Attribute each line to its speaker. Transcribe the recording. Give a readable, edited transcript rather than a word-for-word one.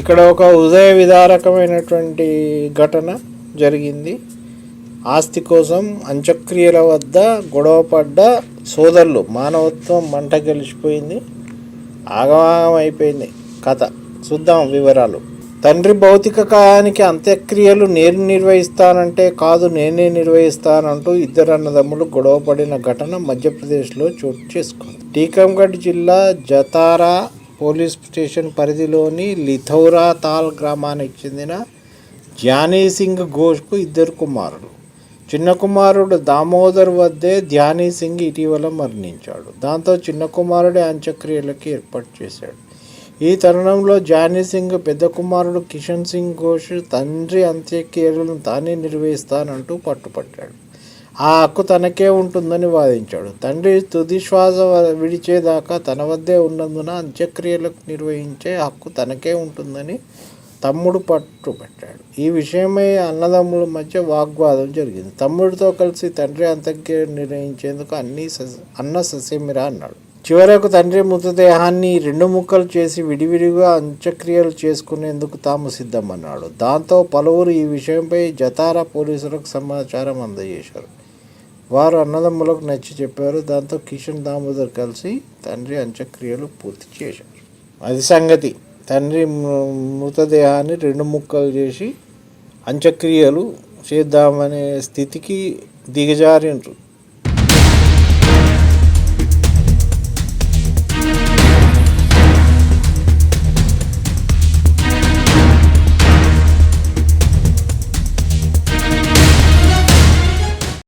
Speaker 1: ఇక్కడ ఒక ఉదయ విదారకమైనటువంటి ఘటన జరిగింది. ఆస్తి కోసం అంత్యక్రియల వద్ద గొడవపడ్డ సోదరులు, మానవత్వం మంట గెలిచిపోయింది, ఆగమాగం అయిపోయింది కథ. చూద్దాం వివరాలు. తండ్రి భౌతిక కాయానికి అంత్యక్రియలు నేను నిర్వహిస్తానంటే కాదు నేనే నిర్వహిస్తానంటూ ఇద్దరు అన్నదమ్ములు గొడవపడిన ఘటన మధ్యప్రదేశ్లో చోటు చేసుకుంది. టీకమ్గఢ్ జిల్లా జతారా పోలీస్ స్టేషన్ పరిధిలోని లిథౌరా తాల్ గ్రామానికి చెందిన ధ్యానీ సింగ్ ఘోష్కు ఇద్దరు కుమారులు. చిన్న కుమారుడు దామోదర్ వద్దే ధ్యానీ సింగ్ ఇటీవల మరణించాడు. దాంతో చిన్న కుమారుడి అంత్యక్రియలకు ఏర్పాటు చేశాడు. ఈ తరుణంలో ధ్యానీ సింగ్ పెద్ద కుమారుడు కిషన్ సింగ్ ఘోష్ తండ్రి అంత్యక్రియలను తానే నిర్వహిస్తానంటూ పట్టుపట్టాడు. ఆ హక్కు తనకే ఉంటుందని వాదించాడు. తండ్రి తుది శ్వాస విడిచేదాకా తన వద్దే ఉన్నందున అంత్యక్రియలకు నిర్వహించే హక్కు తనకే ఉంటుందని తమ్ముడు పట్టుబట్టాడు. ఈ విషయమై అన్నదమ్ముల మధ్య వాగ్వాదం జరిగింది. తమ్ముడితో కలిసి తండ్రి అంత్యక్రియలు నిర్వహించేందుకు అన్న ససేమిరా అన్నాడు. చివరకు తండ్రి మృతదేహాన్ని 2 ముక్కలు చేసి విడివిడిగా అంత్యక్రియలు చేసుకునేందుకు తాము సిద్ధమన్నాడు. దాంతో పలువురు ఈ విషయంపై జతారా పోలీసులకు సమాచారం అందజేశారు. వారు అన్నదమ్ములకు నచ్చి చెప్పారు. దాంతో కిషన్, దామోదర్ కలిసి తండ్రి అంత్యక్రియలు పూర్తి చేశారు. అది సంగతి. తండ్రి మృతదేహాన్ని 2 ముక్కలు చేసి అంత్యక్రియలు చేద్దామనే స్థితికి దిగజారినరు.